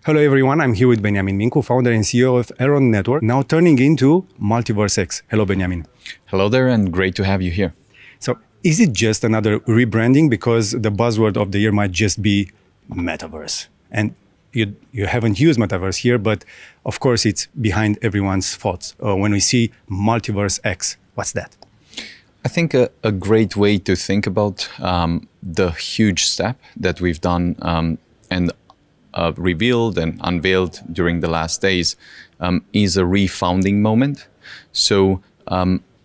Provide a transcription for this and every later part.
Hello everyone, I'm here with Benjamin Mincu, founder and CEO of Elrond Network, now turning into MultiversX. Hello Benjamin. Hello there, and great to have you here. So is it just another rebranding, because the buzzword of the year might just be Metaverse? And you haven't used Metaverse here, but of course it's behind everyone's thoughts. When we see MultiversX, what's that? I think a great way to think about the huge step that we've done and revealed and unveiled during the last days is a refounding moment. So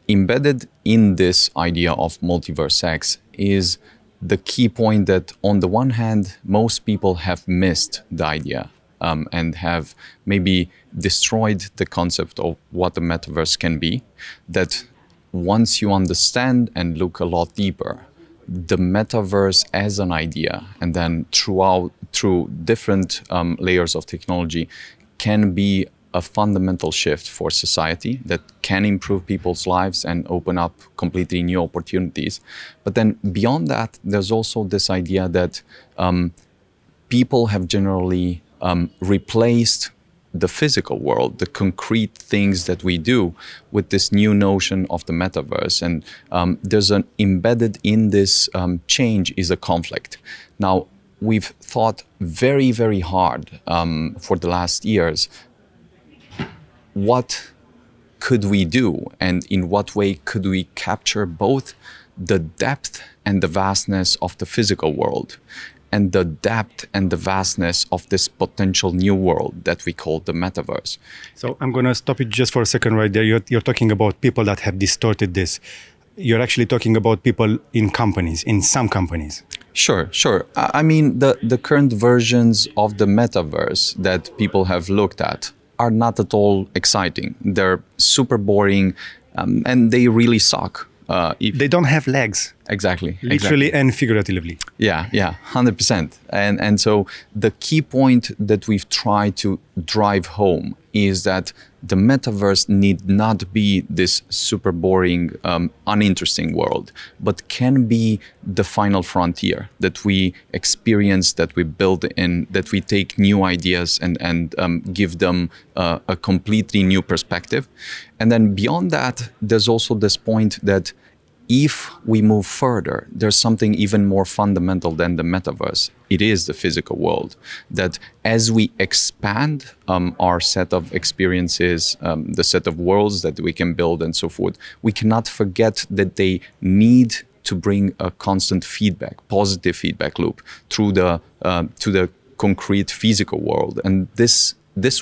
embedded in this idea of MultiversX is the key point that on the one hand, most people have missed the idea and have maybe destroyed the concept of what the metaverse can be. That once you understand and look a lot deeper, the metaverse as an idea, and then through different layers of technology, can be a fundamental shift for society that can improve people's lives and open up completely new opportunities. But then beyond that, there's also this idea that people have generally replaced the physical world, the concrete things that we do, with this new notion of the metaverse. And there's an embedded in this change is a conflict. Now, we've thought very, very hard for the last years, what could we do and in what way could we capture both the depth and the vastness of the physical world and the depth and the vastness of this potential new world that we call the metaverse. So I'm going to stop you just for a second right there. You're talking about people that have distorted this. You're actually talking about people in companies, in some companies. Sure. I mean, the current versions of the metaverse that people have looked at are not at all exciting. They're super boring and they really suck. They don't have legs. Exactly. Literally and figuratively. Yeah, 100%. And so the key point that we've tried to drive home is that the metaverse need not be this super boring, uninteresting world, but can be the final frontier that we experience, that we build in, that we take new ideas and give them a completely new perspective. And then beyond that, there's also this point that if we move further, there's something even more fundamental than the metaverse. It is the physical world. That as we expand our set of experiences, the set of worlds that we can build and so forth, we cannot forget that they need to bring a constant feedback, positive feedback loop through the to the concrete physical world. And this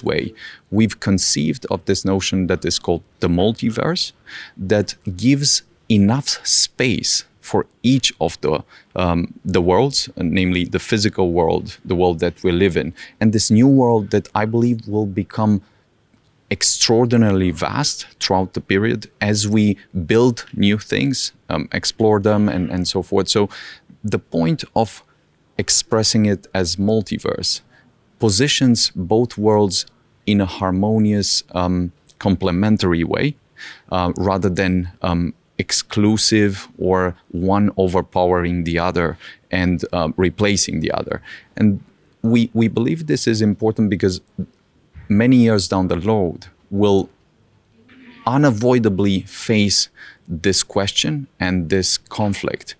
way, we've conceived of this notion that is called the multiverse, that gives enough space for each of the worlds, namely the physical world, the world that we live in, and this new world that I believe will become extraordinarily vast throughout the period as we build new things, explore them, and so forth. So the point of expressing it as multiverse positions both worlds in a harmonious, complementary way, rather than exclusive or one overpowering the other and replacing the other. And we believe this is important because many years down the road we'll unavoidably face this question and this conflict.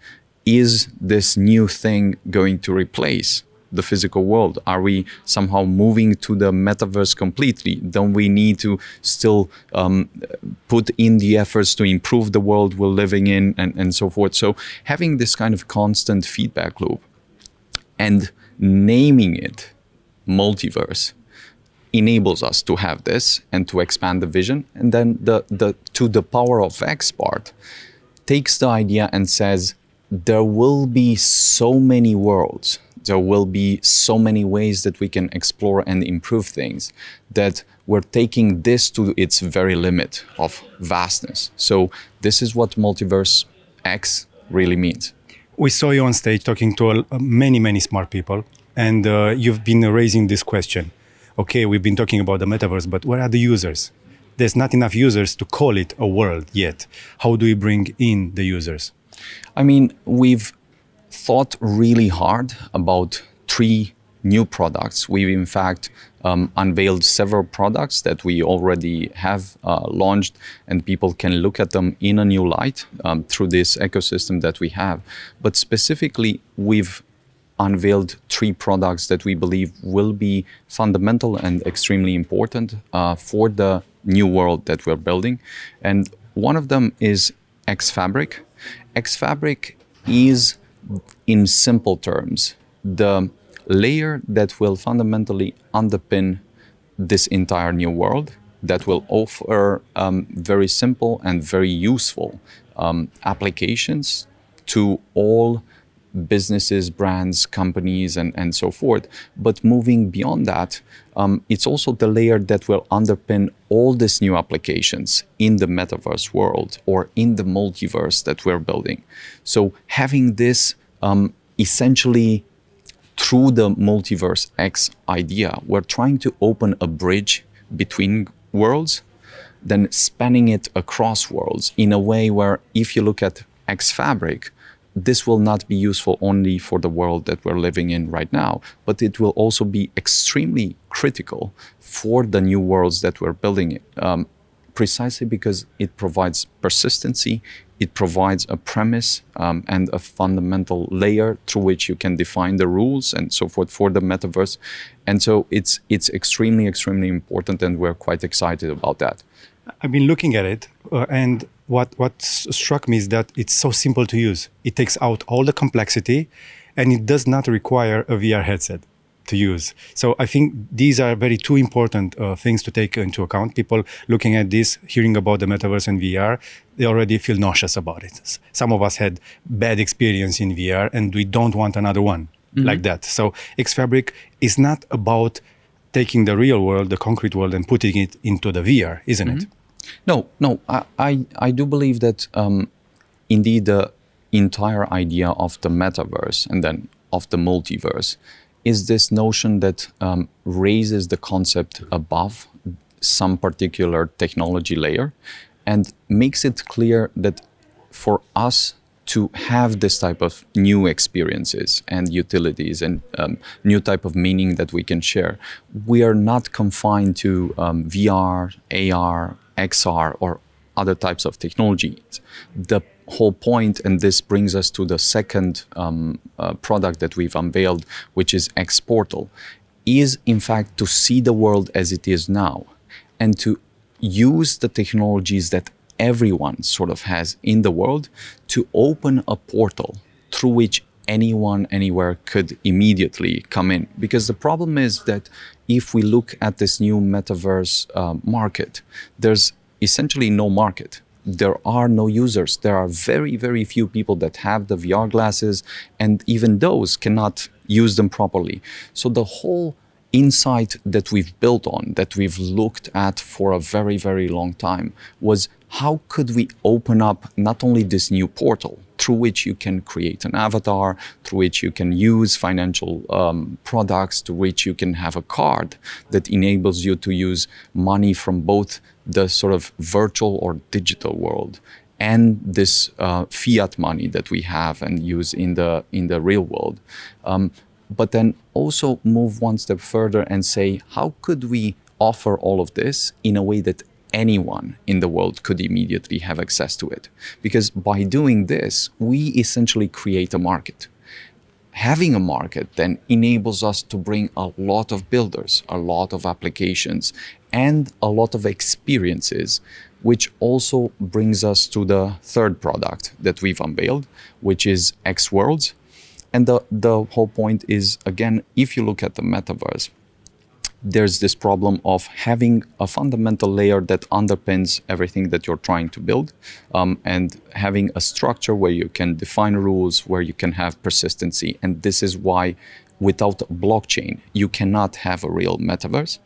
Is this new thing going to replace the physical world? Are we somehow moving to the metaverse completely? Don't we need to still put in the efforts to improve the world we're living in and so forth? So having this kind of constant feedback loop and naming it multiverse enables us to have this and to expand the vision. And then to the power of X part takes the idea and says, there will be so many worlds, there will be so many ways that we can explore and improve things, that we're taking this to its very limit of vastness. So this is what MultiversX really means. We saw you on stage talking to many smart people, and you've been raising this question. Okay, we've been talking about the metaverse, but where are the users? There's not enough users to call it a world yet. How do we bring in the users? I mean, we've thought really hard about three new products. We've in fact unveiled several products that we already have launched, and people can look at them in a new light through this ecosystem that we have. But specifically, we've unveiled 3 products that we believe will be fundamental and extremely important for the new world that we're building. And one of them is xFabric. xFabric is, in simple terms, the layer that will fundamentally underpin this entire new world, that will offer very simple and very useful applications to all businesses, brands, companies, and so forth. But moving beyond that, it's also the layer that will underpin all these new applications in the metaverse world or in the multiverse that we're building. So having this essentially through the MultiversX idea, we're trying to open a bridge between worlds, then spanning it across worlds in a way where if you look at xFabric, this will not be useful only for the world that we're living in right now, but it will also be extremely critical for the new worlds that we're building, precisely because it provides persistency, it provides a premise and a fundamental layer through which you can define the rules and so forth for the metaverse. And so it's extremely, extremely important, and we're quite excited about that. I've been looking at it, and what struck me is that it's so simple to use. It takes out all the complexity, and it does not require a VR headset to use. So I think these are very two important things to take into account. People looking at this, hearing about the metaverse and VR, they already feel nauseous about it. Some of us had bad experience in VR, and we don't want another one like that. So xFabric is not about taking the real world, the concrete world, and putting it into the VR, isn't it? No. I do believe that indeed the entire idea of the metaverse and then of the multiverse is this notion that raises the concept above some particular technology layer and makes it clear that for us to have this type of new experiences and utilities and new type of meaning that we can share, we are not confined to VR, AR, XR, or other types of technologies. The whole point, and this brings us to the second product that we've unveiled, which is xPortal, is in fact to see the world as it is now and to use the technologies that everyone sort of has in the world to open a portal through which anyone, anywhere could immediately come in. Because the problem is that if we look at this new metaverse market, there's essentially no market. There are no users. There are very, very few people that have the VR glasses, and even those cannot use them properly. So the whole insight that we've built on, that we've looked at for a very, very long time, was how could we open up not only this new portal through which you can create an avatar, through which you can use financial products, to which you can have a card that enables you to use money from both the sort of virtual or digital world and this fiat money that we have and use in the real world. But then also move one step further and say, how could we offer all of this in a way that anyone in the world could immediately have access to it? Because by doing this, we essentially create a market. Having a market then enables us to bring a lot of builders, a lot of applications, and a lot of experiences, which also brings us to the third product that we've unveiled, which is xWorlds. And the whole point is, again, if you look at the metaverse, there's this problem of having a fundamental layer that underpins everything that you're trying to build, and having a structure where you can define rules, where you can have persistency. And this is why without a blockchain, you cannot have a real metaverse.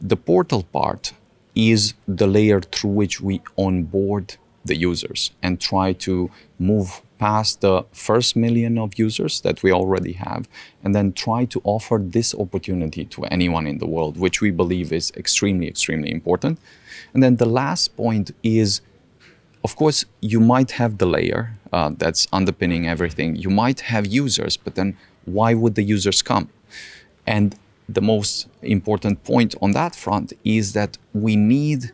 The portal part is the layer through which we onboard the users and try to move past the first million of users that we already have, and then try to offer this opportunity to anyone in the world, which we believe is extremely, extremely important. And then the last point is, of course, you might have the layer that's underpinning everything. You might have users, but then why would the users come? And the most important point on that front is that we need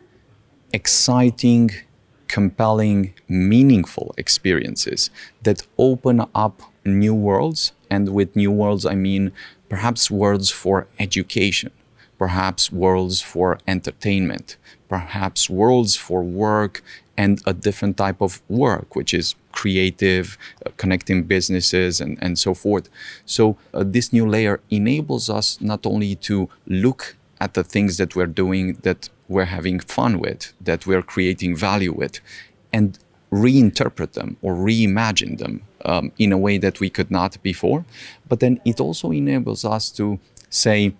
exciting, compelling, meaningful experiences that open up new worlds. And with new worlds, I mean perhaps worlds for education, perhaps worlds for entertainment, perhaps worlds for work and a different type of work, which is creative, connecting businesses and so forth. So this new layer enables us not only to look at the things that we're doing, that we're having fun with, that we're creating value with, and reinterpret them or reimagine them in a way that we could not before. But then it also enables us to say,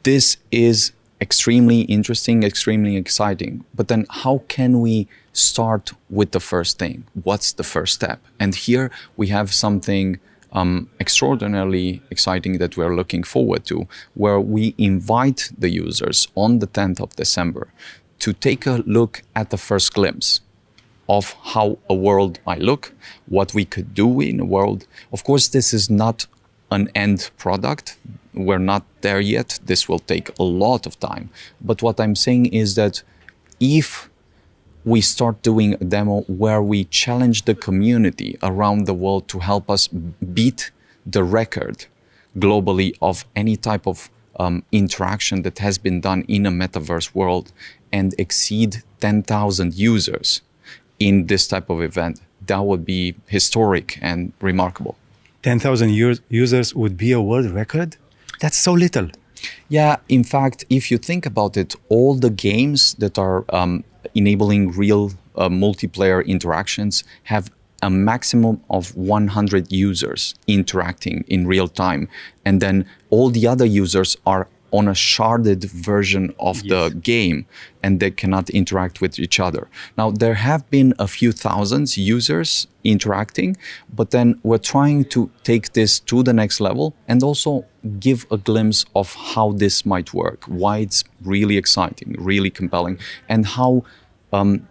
this is extremely interesting, extremely exciting, but then how can we start with the first thing? What's the first step? And here we have something extraordinarily exciting that we're looking forward to, where we invite the users on the 10th of December to take a look at the first glimpse of how a world might look, what we could do in a world. Of course, this is not an end product. We're not there yet. This will take a lot of time. But what I'm saying is that if we start doing a demo where we challenge the community around the world to help us beat the record globally of any type of interaction that has been done in a metaverse world and exceed 10,000 users in this type of event, that would be historic and remarkable. 10,000 users would be a world record? That's so little. Yeah, in fact, if you think about it, all the games that are enabling real multiplayer interactions have a maximum of 100 users interacting in real time. And then all the other users are on a sharded version of the game and they cannot interact with each other. Now, there have been a few thousands users interacting, but then we're trying to take this to the next level and also give a glimpse of how this might work, why it's really exciting, really compelling, and how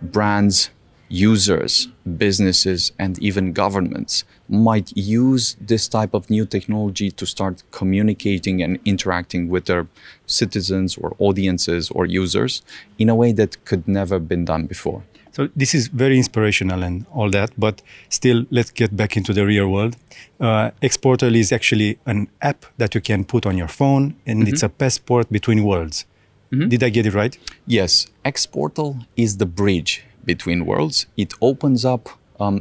brands, users, businesses, and even governments might use this type of new technology to start communicating and interacting with their citizens or audiences or users in a way that could never been done before. So this is very inspirational and all that, but still, let's get back into the real world. xPortal is actually an app that you can put on your phone, and it's a passport between worlds. Did I get it right? Yes, xPortal is the bridge between worlds. It opens up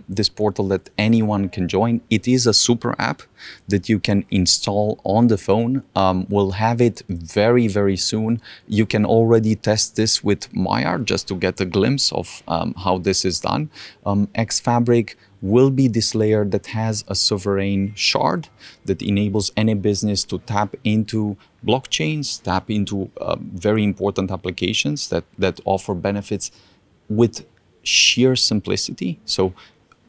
this portal that anyone can join. It is a super app that you can install on the phone. We'll have it very, very soon. You can already test this with Mayar just to get a glimpse of how this is done. xFabric will be this layer that has a sovereign shard that enables any business to tap into blockchains, tap into very important applications that offer benefits with sheer simplicity. So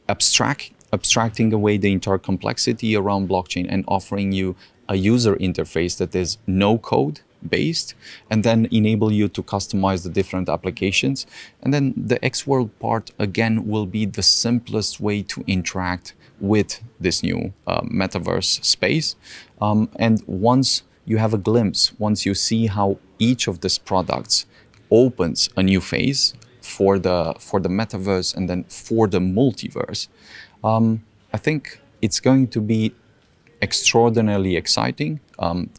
abstracting away the entire complexity around blockchain and offering you a user interface that is no code based, and then enable you to customize the different applications. And then the xWorld part, again, will be the simplest way to interact with this new metaverse space. And once you have a glimpse, once you see how each of these products opens a new phase for the metaverse and then for the multiverse, I think it's going to be extraordinarily exciting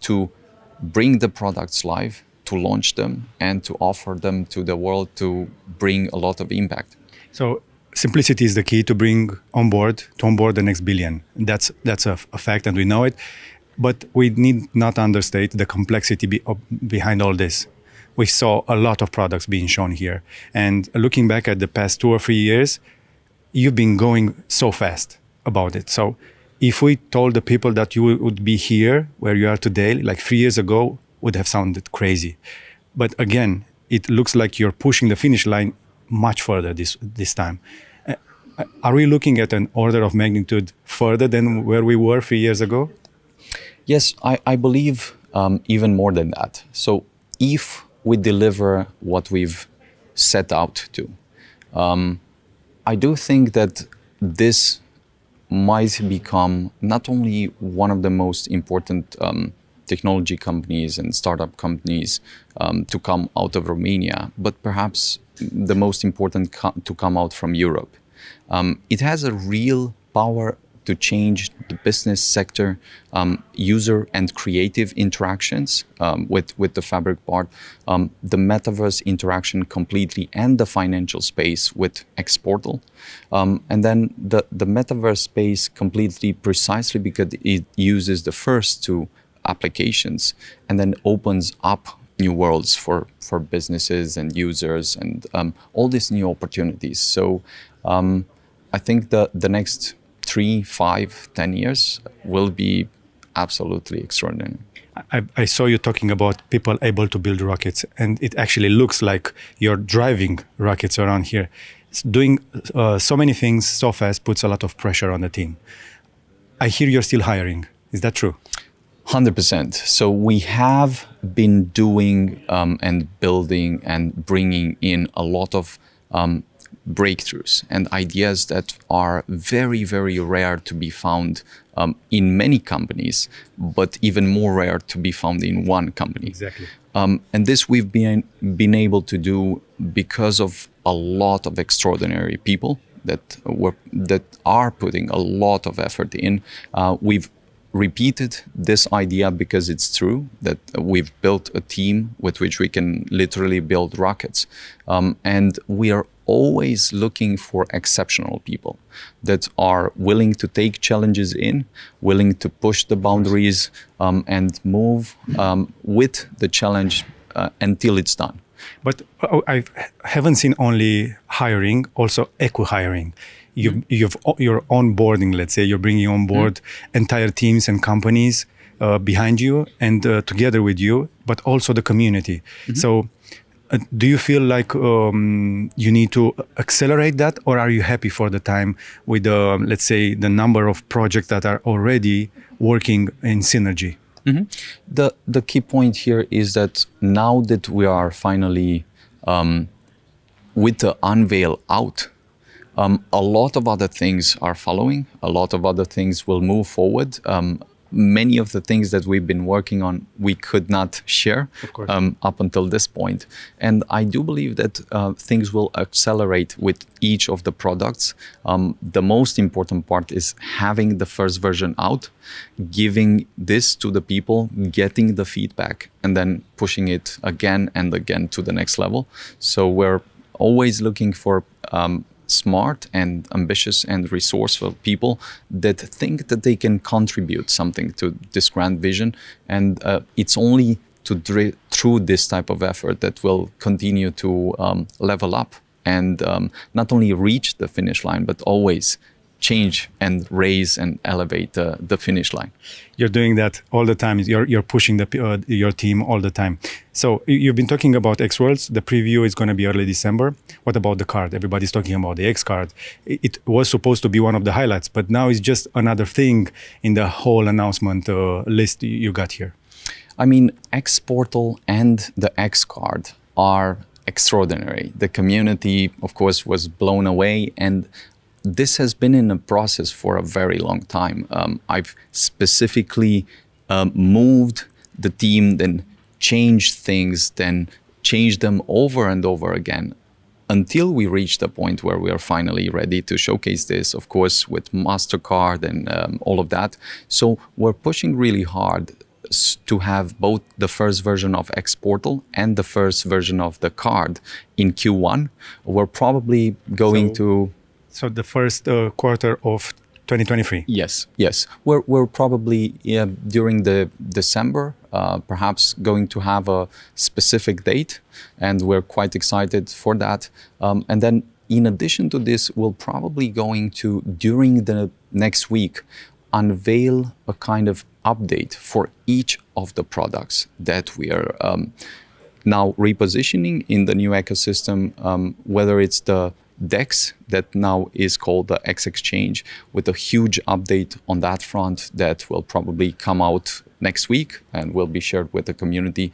to bring the products live, to launch them, and to offer them to the world to bring a lot of impact. So simplicity is the key to onboard the next billion. That's a fact, and we know it. But we need not understate the complexity behind all this. We saw a lot of products being shown here. And looking back at the past 2 or 3 years, you've been going so fast about it. So if we told the people that you would be here where you are today, like 3 years ago, would have sounded crazy. But again, it looks like you're pushing the finish line much further this time. Are we looking at an order of magnitude further than where we were 3 years ago? Yes, I believe even more than that. So if we deliver what we've set out to, I do think that this might become not only one of the most important technology companies and startup companies to come out of Romania, but perhaps the most important to come out from Europe. It has a real power to change the business sector, user and creative interactions with the Fabric part, the metaverse interaction completely, and the financial space with xPortal. And then the metaverse space completely, precisely because it uses the first two applications and then opens up new worlds for businesses and users and all these new opportunities. So I think the next 3, 5, 10 years will be absolutely extraordinary. I saw you talking about people able to build rockets, and it actually looks like you're driving rockets around here. Doing so many things so fast puts a lot of pressure on the team. I hear you're still hiring. Is that true? 100%. So we have been doing and building and bringing in a lot of breakthroughs and ideas that are very, very rare to be found in many companies, but even more rare to be found in one company. Exactly. And this we've been able to do because of a lot of extraordinary people that are putting a lot of effort in. We've repeated this idea because it's true that we've built a team with which we can literally build rockets. And we are always looking for exceptional people that are willing to take challenges in, willing to push the boundaries and move with the challenge until it's done. But I haven't seen only hiring, also eco-hiring. You're onboarding, let's say, you're bringing on board entire teams and companies behind you and together with you, but also the community. So do you feel like you need to accelerate that, or are you happy for the time with, let's say, the number of projects that are already working in synergy? The key point here is that now that we are finally with the unveil out, a lot of other things are following. A lot of other things will move forward. Many of the things that we've been working on, we could not share up until this point. And I do believe that things will accelerate with each of the products. The most important part is having the first version out, giving this to the people, getting the feedback, and then pushing it again and again to the next level. So we're always looking for smart and ambitious and resourceful people that think that they can contribute something to this grand vision. And it's only through this type of effort that we'll continue to level up and not only reach the finish line, but always change and raise and elevate the finish line. You're doing that all the time. You're pushing your team all the time. So you've been talking about xWorlds. The preview is going to be early December. What about the card? Everybody's talking about the xCard. It was supposed to be one of the highlights, but now it's just another thing in the whole announcement list you got here. I mean, xPortal and the xCard are extraordinary. The community, of course, was blown away, and this has been in a process for a very long time. I've specifically moved the team, then changed things, then changed them over and over again until we reached the point where we are finally ready to showcase this, of course, with MasterCard and all of that. So we're pushing really hard to have both the first version of xPortal and the first version of the card in Q1. We're probably going So the first quarter of 2023? Yes. We're probably during the December, perhaps going to have a specific date, and we're quite excited for that. And then in addition to this, we'll probably going to, during the next week, unveil a kind of update for each of the products that we are now repositioning in the new ecosystem, whether it's the DEX that now is called the X Exchange, with a huge update on that front that will probably come out next week and will be shared with the community.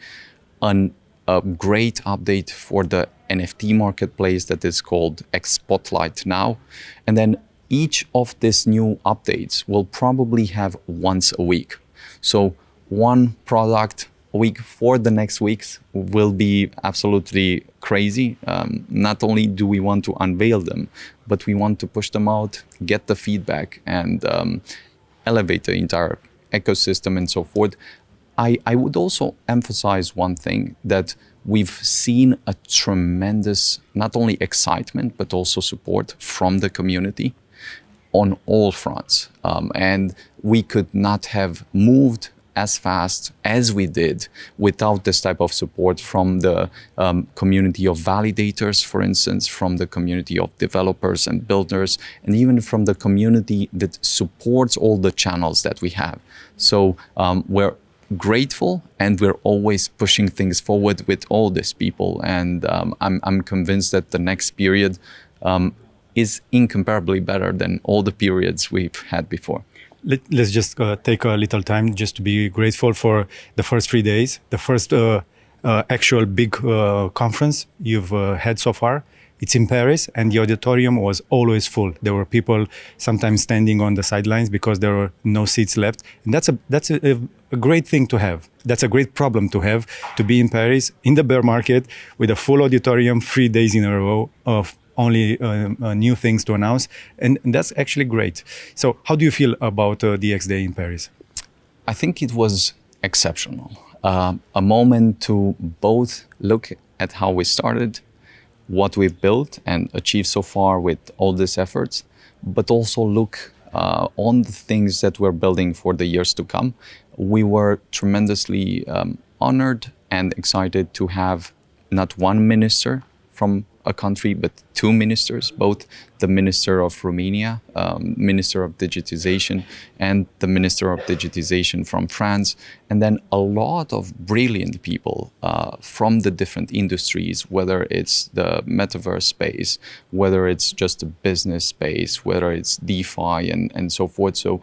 A great update for the NFT marketplace that is called xSpotlight now. And then each of these new updates will probably have once a week. So one product a week for the next weeks will be absolutely crazy. Not only do we want to unveil them, but we want to push them out, get the feedback, and elevate the entire ecosystem and so forth. I would also emphasize one thing, that we've seen a tremendous, not only excitement, but also support from the community on all fronts. And we could not have moved as fast as we did without this type of support from the community of validators, for instance, from the community of developers and builders, and even from the community that supports all the channels that we have. So we're grateful, and we're always pushing things forward with all these people. And I'm convinced that the next period is incomparably better than all the periods we've had before. Let's just take a little time just to be grateful for the first 3 days, the first actual big conference you've had so far. It's in Paris, and the auditorium was always full. There were people sometimes standing on the sidelines because there were no seats left. And that's a great thing to have. That's a great problem to have, to be in Paris in the bear market with a full auditorium 3 days in a row of only new things to announce. And that's actually great. So how do you feel about the X Day in Paris? I think it was exceptional. A moment to both look at how we started, what we've built and achieved so far with all these efforts, but also look on the things that we're building for the years to come. We were tremendously honored and excited to have not one minister from a country, but two ministers, both the Minister of Romania, Minister of Digitization, and the Minister of Digitization from France, and then a lot of brilliant people from the different industries, whether it's the metaverse space, whether it's just the business space, whether it's DeFi and so forth. So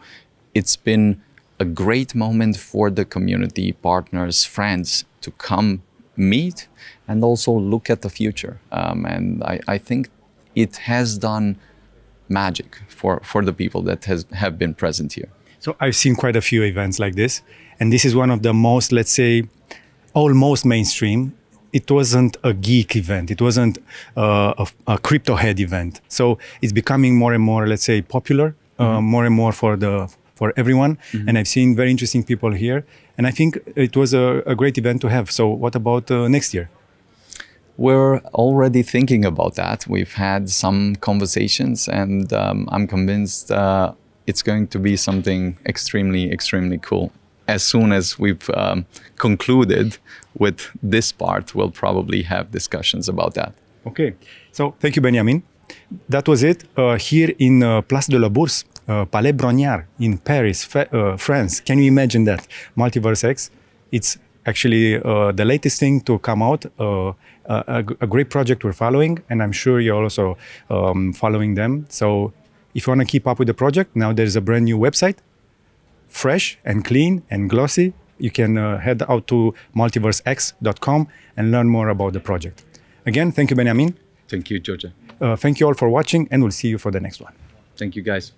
it's been a great moment for the community, partners, friends to come meet and also look at the future. And I think it has done magic for the people that have been present here. So I've seen quite a few events like this, and this is one of the most, let's say, almost mainstream. It wasn't a geek event. It wasn't a crypto head event. So it's becoming more and more, let's say, popular, more and more for everyone. And I've seen very interesting people here. And I think it was a great event to have. So what about next year? We're already thinking about that. We've had some conversations, and I'm convinced it's going to be something extremely, extremely cool. As soon as we've concluded with this part, we'll probably have discussions about that. Okay. So thank you, Benjamin. That was it. Here in Place de la Bourse, Palais Brongniart in Paris, France. Can you imagine that? MultiversX. It's actually the latest thing to come out, a great project we're following, and I'm sure you're also following them. So if you want to keep up with the project, now there's a brand new website, fresh and clean and glossy. You can head out to MultiversX.com and learn more about the project. Again, thank you, Benjamin. Thank you, Georgia. Thank you all for watching, and we'll see you for the next one. Thank you, guys.